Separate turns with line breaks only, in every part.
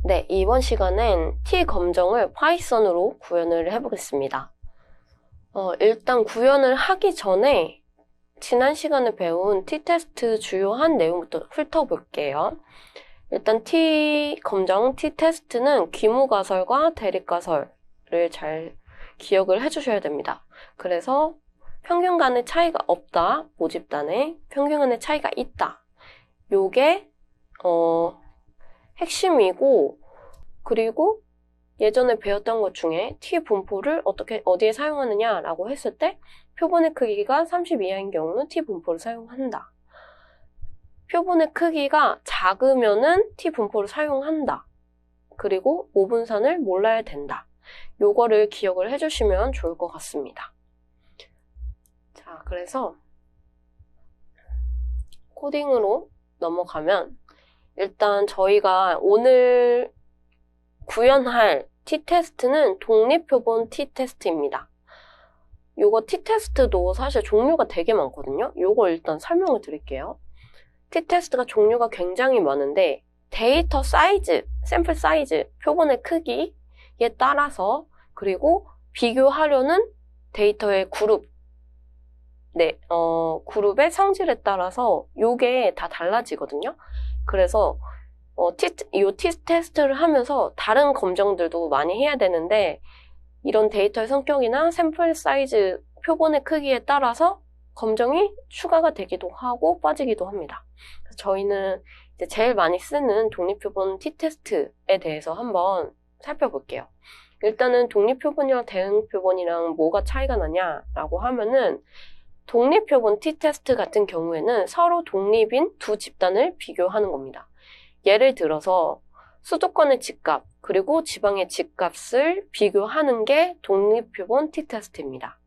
네, 이번 시간엔 t 검정을 파이썬으로 구현을 해보겠습니다. 일단 구현을 하기 전에 지난 시간에 배운 t-테스트 주요한 내용부터 훑어볼게요. 일단 t 검정 t-테스트는 귀무가설과 대립가설을 잘 기억을 해주셔야 됩니다. 그래서 평균 간의 차이가 없다, 모집단에 평균 간의 차이가 있다. 요게 핵심이고, 그리고 예전에 배웠던 것 중에 t 분포를 어디에 사용하느냐라고 했을 때 표본의 크기가 30 이하인 경우는 t 분포를 사용한다. 표본의 크기가 작으면은 t 분포를 사용한다. 그리고 오분산을 몰라야 된다. 요거를 기억을 해주시면 좋을 것 같습니다. 자, 그래서 코딩으로 넘어가면 일단 저희가 오늘 구현할 t-테스트는 독립표본 t-테스트입니다. 요거 t-테스트도 사실 종류가 되게 많거든요. 요거 일단 설명을 드릴게요. t-테스트가 종류가 굉장히 많은데 데이터 사이즈, 샘플 사이즈, 표본의 크기에 따라서 그리고 비교하려는 데이터의 그룹, 그룹의 성질에 따라서 요게 다 달라지거든요. 그래서 이 t-테스트를 하면서 다른 검정들도 많이 해야 되는데 이런 데이터의 성격이나 샘플 사이즈, 표본의 크기에 따라서 검정이 추가가 되기도 하고 빠지기도 합니다. 저희는 이제 제일 많이 쓰는 독립표본 t-테스트에 대해서 한번 살펴볼게요. 일단은 독립표본이랑 대응표본이랑 뭐가 차이가 나냐라고 하면은 독립표본 t-테스트 같은 경우에는 서로 독립인 두 집단을 비교하는 겁니다. 예를 들어서 수도권의 집값 그리고 지방의 집값을 비교하는 게 독립표본 t-테스트입니다.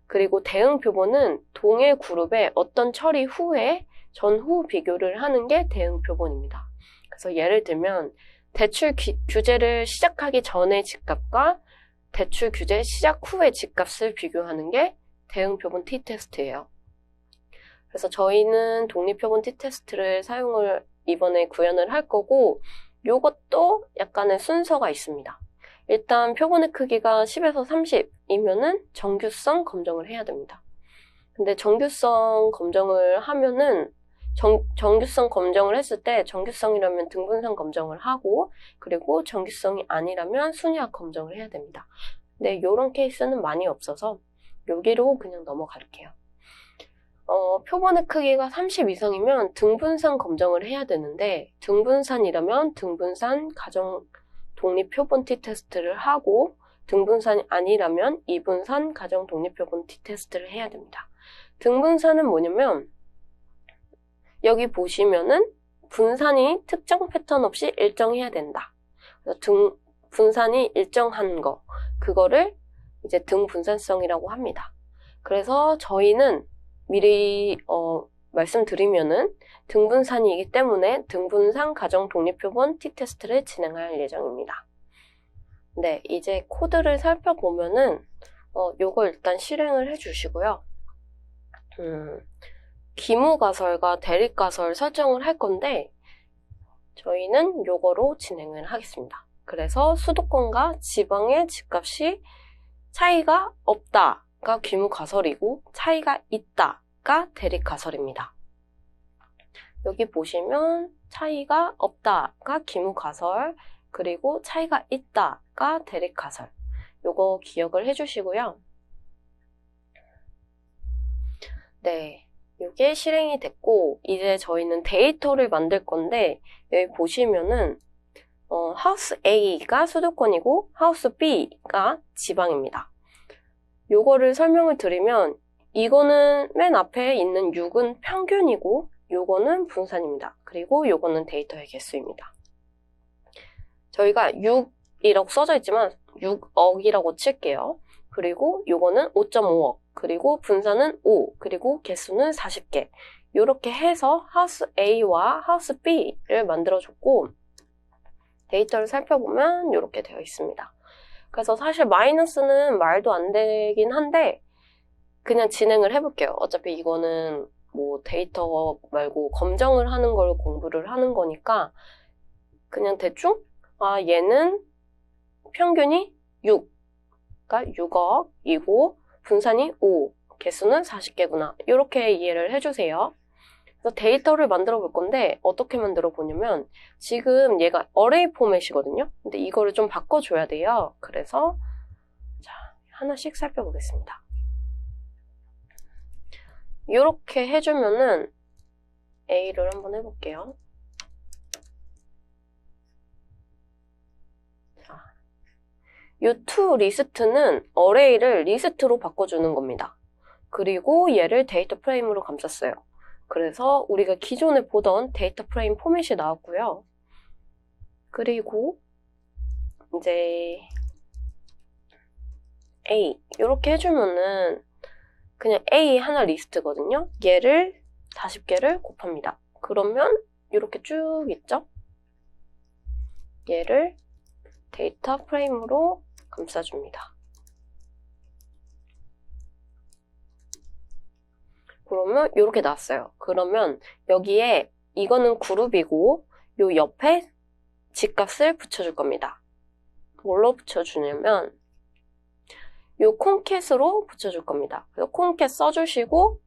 그리고 대응표본은 동일 그룹의 어떤 처리 후에 전후 비교를 하는 게 대응표본입니다. 그래서 예를 들면 대출 규제를 시작하기 전의 집값과 대출 규제 시작 후의 집값을 비교하는 게 대응표본 t-테스트예요. 그래서 저희는 독립표본 t-테스트를 이번에 구현을 할 거고 요것도 약간의 순서가 있습니다. 일단 표본의 크기가 10에서 30이면은 정규성 검정을 해야 됩니다. 근데 정규성 검정을 하면은 정규성 검정을 했을 때 정규성이라면 등분상 검정을 하고 그리고 정규성이 아니라면 순위학 검정을 해야 됩니다. 근데 요런 케이스는 많이 없어서 여기로 그냥 넘어갈게요. 표본의 크기가 30 이상이면 등분산 검정을 해야 되는데 등분산이라면 등분산 가정 독립표본 t-테스트를 하고 등분산이 아니라면 이분산 가정 독립표본 t-테스트를 해야 됩니다. 등분산은 뭐냐면 여기 보시면은 분산이 특정 패턴 없이 일정해야 된다. 그래서 분산이 일정한 그거를 이제 등분산성이라고 합니다. 그래서 저희는 미리 말씀드리면은 등분산이기 때문에 등분산 가정 독립표본 t-테스트를 진행할 예정입니다. 네, 이제 코드를 살펴보면은 요거 일단 실행을 해주시고요. 귀무가설과 대립가설 설정을 할 건데 저희는 요거로 진행을 하겠습니다. 그래서 수도권과 지방의 집값이 차이가 없다가 귀무가설이고 차이가 있다가 대립가설입니다. 여기 보시면 차이가 없다가 귀무가설 그리고 차이가 있다가 대립가설 요거 기억을 해주시고요. 네, 요게 실행이 됐고 이제 저희는 데이터를 만들 건데 여기 보시면은 하우스 A가 수도권이고 하우스 B가 지방입니다. 요거를 설명을 드리면 이거는 맨 앞에 있는 6은 평균이고 요거는 분산입니다. 그리고 요거는 데이터의 개수입니다. 저희가 6이라고 써져 있지만 6억이라고 칠게요. 그리고 요거는 5.5억 그리고 분산은 5 그리고 개수는 40개 이렇게 해서 하우스 A와 하우스 B를 만들어줬고 데이터를 살펴보면 이렇게 되어 있습니다. 그래서 사실 마이너스는 말도 안 되긴 한데 그냥 진행을 해볼게요. 어차피 이거는 뭐 데이터 말고 검정을 하는 걸 공부를 하는 거니까 그냥 대충 아, 얘는 평균이 6, 그러니까 6억이고 분산이 5, 개수는 40개구나. 이렇게 이해를 해주세요. 그래서 데이터를 만들어 볼 건데 어떻게 만들어 보냐면 지금 얘가 어레이 포맷이거든요. 근데 이거를 좀 바꿔줘야 돼요. 그래서 자, 하나씩 살펴보겠습니다. 이렇게 해주면은 A를 한번 해볼게요. 이 to 리스트는 어레이를 리스트로 바꿔주는 겁니다. 그리고 얘를 데이터 프레임으로 감쌌어요. 그래서 우리가 기존에 보던 데이터 프레임 포맷이 나왔고요. 그리고 이제 A 이렇게 해주면은 그냥 A 하나 리스트거든요. 얘를 40개를 곱합니다. 그러면 이렇게 쭉 있죠? 얘를 데이터 프레임으로 감싸줍니다. 그러면 이렇게 나왔어요. 그러면 여기에 이거는 그룹이고 요 옆에 집값을 붙여줄 겁니다. 뭘로 붙여주냐면 요 콩캣으로 붙여줄 겁니다. 그래서 콩캣 써주시고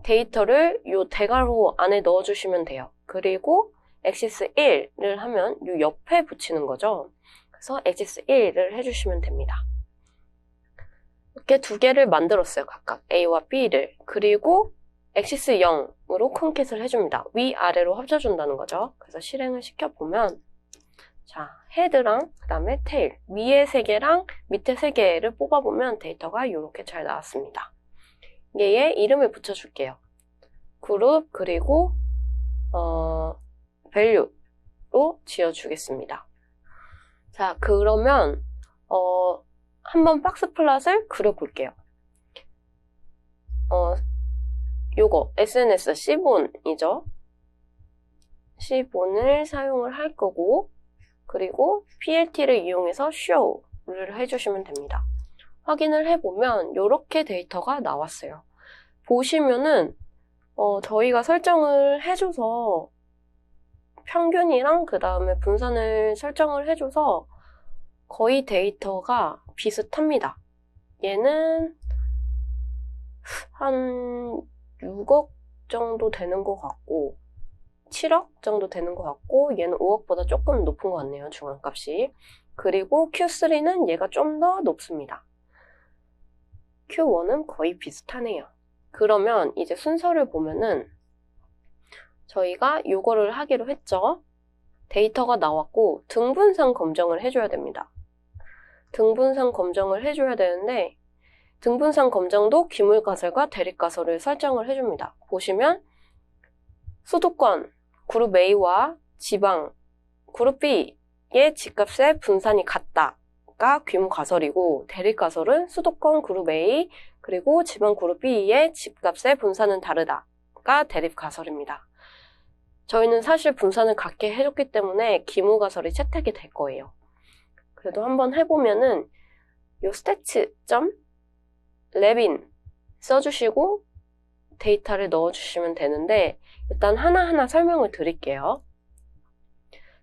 데이터를 요 대괄호 안에 넣어주시면 돼요. 그리고 엑시스 1을 하면 요 옆에 붙이는 거죠. 그래서 엑시스 1을 해주시면 됩니다. 이렇게 두 개를 만들었어요. 각각 A와 B를. 그리고 엑시스 0으로 콩캣을 해줍니다. 위아래로 합쳐준다는 거죠. 그래서 실행을 시켜보면 자, 헤드랑 그 다음에 테일 위에 3개랑 밑에 3개를 뽑아보면 데이터가 이렇게 잘 나왔습니다. 얘에 이름을 붙여줄게요. 그룹 그리고 value로 지어주겠습니다. 자, 그러면 한번 박스 플롯을 그려볼게요. 요거 SNS C본이죠. C본을 사용을 할 거고 그리고 PLT를 이용해서 show를 해주시면 됩니다. 확인을 해보면 이렇게 데이터가 나왔어요. 보시면은 저희가 설정을 해줘서 평균이랑 그 다음에 분산을 설정을 해줘서 거의 데이터가 비슷합니다. 얘는 한 6억 정도 되는 것 같고 7억 정도 되는 것 같고 얘는 5억보다 조금 높은 것 같네요. 중간값이. 그리고 Q3는 얘가 좀 더 높습니다. Q1은 거의 비슷하네요. 그러면 이제 순서를 보면은 저희가 요거를 하기로 했죠. 데이터가 나왔고 등분상 검정을 해줘야 됩니다. 등분상 검정을 해줘야 되는데 등분상 검정도 기물가설과 대립가설을 설정을 해줍니다. 보시면 수도권 그룹 A와 지방 그룹 B의 집값의 분산이 같다가 귀무가설이고 대립가설은 수도권 그룹 A 그리고 지방 그룹 B의 집값의 분산은 다르다가 대립가설입니다. 저희는 사실 분산을 같게 해줬기 때문에 기무가설이 채택이 될 거예요. 그래도 한번 해보면은 요 stats.levin 써주시고 데이터를 넣어주시면 되는데 일단 하나하나 설명을 드릴게요.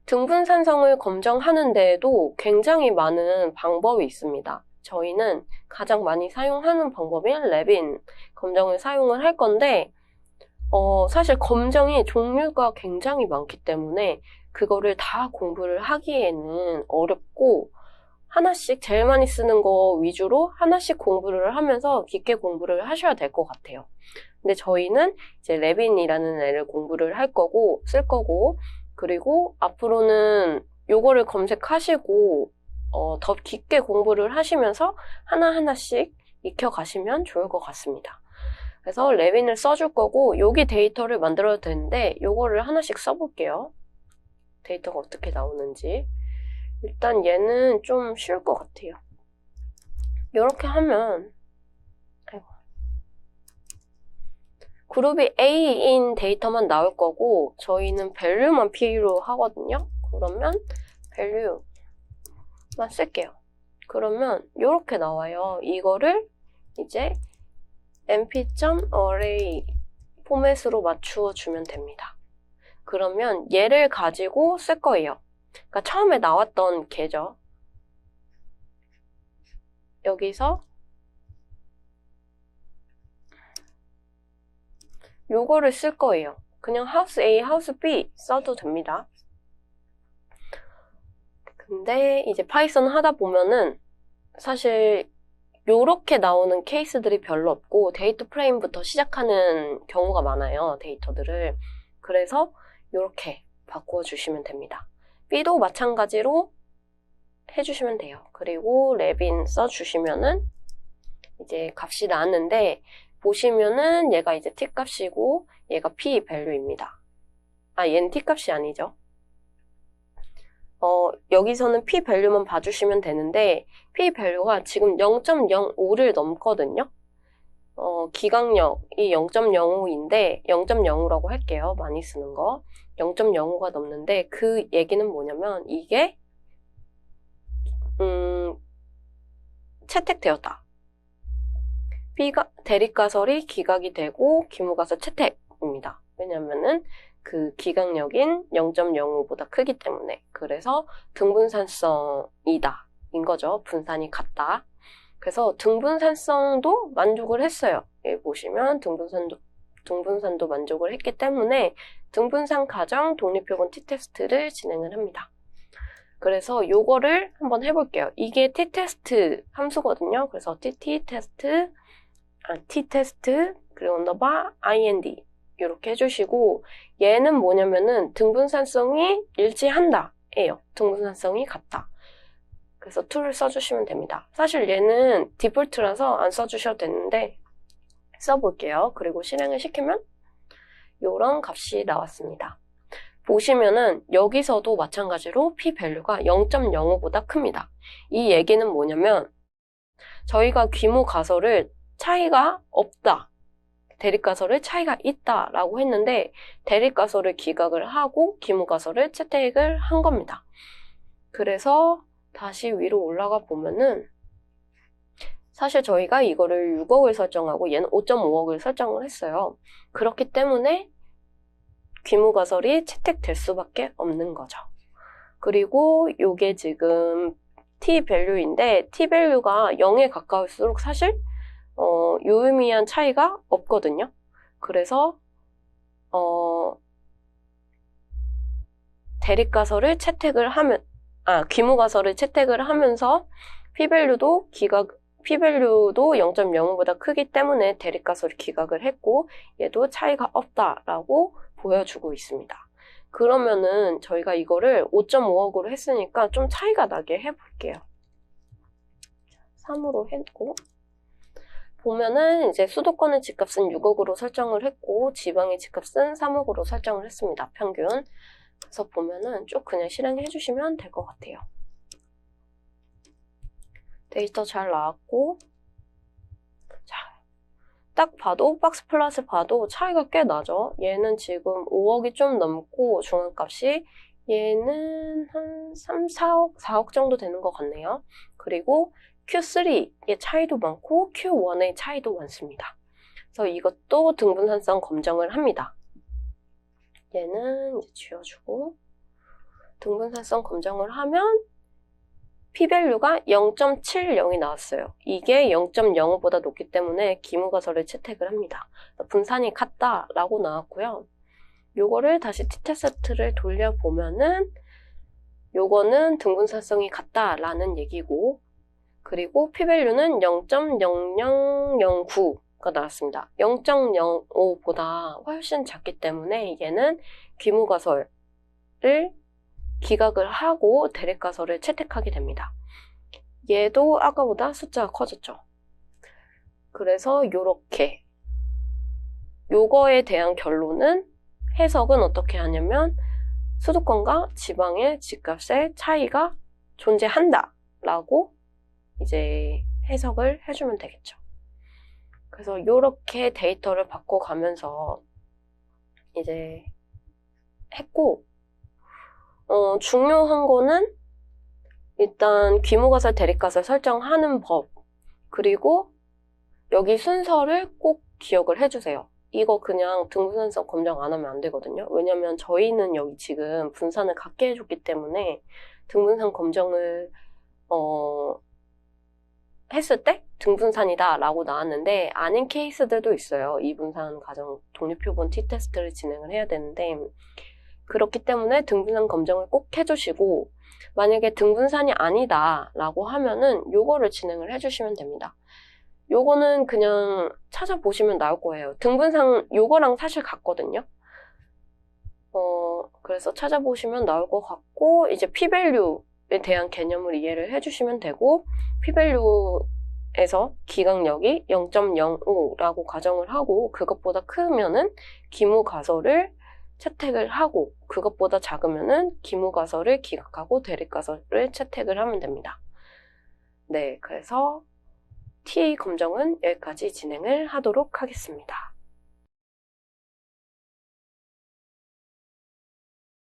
등분산성을 검정하는 데에도 굉장히 많은 방법이 있습니다. 저희는 가장 많이 사용하는 방법인 레빈 검정을 사용을 할 건데 사실 검정이 종류가 굉장히 많기 때문에 그거를 다 공부를 하기에는 어렵고 하나씩 제일 많이 쓰는 거 위주로 하나씩 공부를 하면서 깊게 공부를 하셔야 될 것 같아요. 근데 저희는 이제 레빈이라는 애를 공부를 할 거고 쓸 거고 그리고 앞으로는 요거를 검색하시고 더 깊게 공부를 하시면서 하나하나씩 익혀가시면 좋을 것 같습니다. 그래서 레빈을 써줄 거고 여기 데이터를 만들어야 되는데 요거를 하나씩 써볼게요. 데이터가 어떻게 나오는지. 일단 얘는 좀 쉬울 것 같아요. 이렇게 하면 그룹이 A인 데이터만 나올 거고 저희는 value만 필요하거든요. 그러면 value만 쓸게요. 그러면 이렇게 나와요. 이거를 이제 np.array 포맷으로 맞추어 주면 됩니다. 그러면 얘를 가지고 쓸 거예요. 그러니까 처음에 나왔던 개죠. 여기서 요거를 쓸 거예요. 그냥 하우스 A, 하우스 B 써도 됩니다. 근데 이제 파이썬 하다 보면은 사실 요렇게 나오는 케이스들이 별로 없고 데이터 프레임부터 시작하는 경우가 많아요. 데이터들을. 그래서 요렇게 바꿔주시면 됩니다. B도 마찬가지로 해주시면 돼요. 그리고 랩인 써주시면은 이제 값이 나왔는데 보시면은 얘가 이제 t 값이고 얘가 p 밸류입니다. 얘는 t 값이 아니죠. 여기서는 p 밸류만 봐주시면 되는데 p 밸류가 지금 0.05를 넘거든요. 기강력이 0.05인데 0.05라고 할게요. 많이 쓰는 거. 0.05가 넘는데 그 얘기는 뭐냐면 이게 채택되었다. 대립가설이 기각이 되고 기무가설 채택입니다. 왜냐면은 그 기각력인 0.05보다 크기 때문에. 그래서 등분산성이다 인 거죠. 분산이 같다. 그래서 등분산성도 만족을 했어요. 여기 보시면 등분산도 만족을 했기 때문에 등분산 가정 독립표본 t-테스트를 진행을 합니다. 그래서 요거를 한번 해볼게요. 이게 t-테스트 함수거든요. 그래서 t-테스트 그리고 언더바 ind 이렇게 해주시고 얘는 뭐냐면은 등분산성이 일치한다 예요. 등분산성이 같다. 그래서 to를 써주시면 됩니다. 사실 얘는 디폴트라서 안 써주셔도 되는데 써볼게요. 그리고 실행을 시키면 이런 값이 나왔습니다. 보시면은 여기서도 마찬가지로 p 밸류가 0.05보다 큽니다. 이 얘기는 뭐냐면 저희가 귀무 가설을 차이가 없다. 대립가설을 차이가 있다 라고 했는데 대립가설을 기각을 하고 기무가설을 채택을 한 겁니다. 그래서 다시 위로 올라가 보면은 사실 저희가 이거를 6억을 설정하고 얘는 5.5억을 설정을 했어요. 그렇기 때문에 귀무가설이 채택될 수밖에 없는 거죠. 그리고 이게 지금 t 밸류인데 t 밸류가 0에 가까울수록 사실 유의미한 차이가 없거든요. 그래서 대립가설을 채택을 하면 귀무가설을 채택을 하면서 p-밸류도 0.05보다 크기 때문에 대립가설을 기각을 했고 얘도 차이가 없다라고 보여주고 있습니다. 그러면은 저희가 이거를 5.5억으로 했으니까 좀 차이가 나게 해볼게요. 3으로 했고 보면은 이제 수도권의 집값은 6억으로 설정을 했고 지방의 집값은 3억으로 설정을 했습니다. 평균. 그래서 보면은 쭉 그냥 실행해 주시면 될 것 같아요. 데이터 잘 나왔고 자, 딱 봐도 박스 플랫을 봐도 차이가 꽤 나죠. 얘는 지금 5억이 좀 넘고 중앙값이 얘는 한 3, 4억 정도 되는 것 같네요. 그리고 Q3의 차이도 많고 Q1의 차이도 많습니다. 그래서 이것도 등분산성 검정을 합니다. 얘는 이제 지워주고 등분산성 검정을 하면 p-밸류가 0.70이 나왔어요. 이게 0.05보다 높기 때문에 기무가설을 채택을 합니다. 분산이 같다라고 나왔고요. 요거를 다시 t-테스트를 돌려보면은 요거는 등분산성이 같다라는 얘기고 그리고 p-밸류는 0.0009가 나왔습니다. 0.05보다 훨씬 작기 때문에 얘는 귀무가설을 기각을 하고 대립가설을 채택하게 됩니다. 얘도 아까보다 숫자가 커졌죠. 그래서 요거에 대한 결론은 해석은 어떻게 하냐면 수도권과 지방의 집값의 차이가 존재한다 라고 이제 해석을 해주면 되겠죠. 그래서 이렇게 데이터를 바꿔가면서 이제 했고 중요한 거는 일단 귀무가설, 대립가설 설정하는 법 그리고 여기 순서를 꼭 기억을 해주세요. 이거 그냥 등분산성 검정 안 하면 안 되거든요. 왜냐면 저희는 여기 지금 분산을 갖게 해줬기 때문에 등분산 검정을 했을 때 등분산이다 라고 나왔는데 아닌 케이스들도 있어요. 이분산 가정 독립표본 T테스트를 진행을 해야 되는데 그렇기 때문에 등분산 검정을 꼭 해주시고 만약에 등분산이 아니다 라고 하면은 요거를 진행을 해주시면 됩니다. 요거는 그냥 찾아보시면 나올 거예요. 등분산 요거랑 사실 같거든요. 그래서 찾아보시면 나올 것 같고 이제 P-value에 대한 개념을 이해를 해주시면 되고 P-value에서 기각력이 0.05라고 가정을 하고 그것보다 크면은 기무가설을 채택을 하고 그것보다 작으면은 기무가설을 기각하고 대립가설을 채택을 하면 됩니다. 네, 그래서 TA 검정은 여기까지 진행을 하도록 하겠습니다.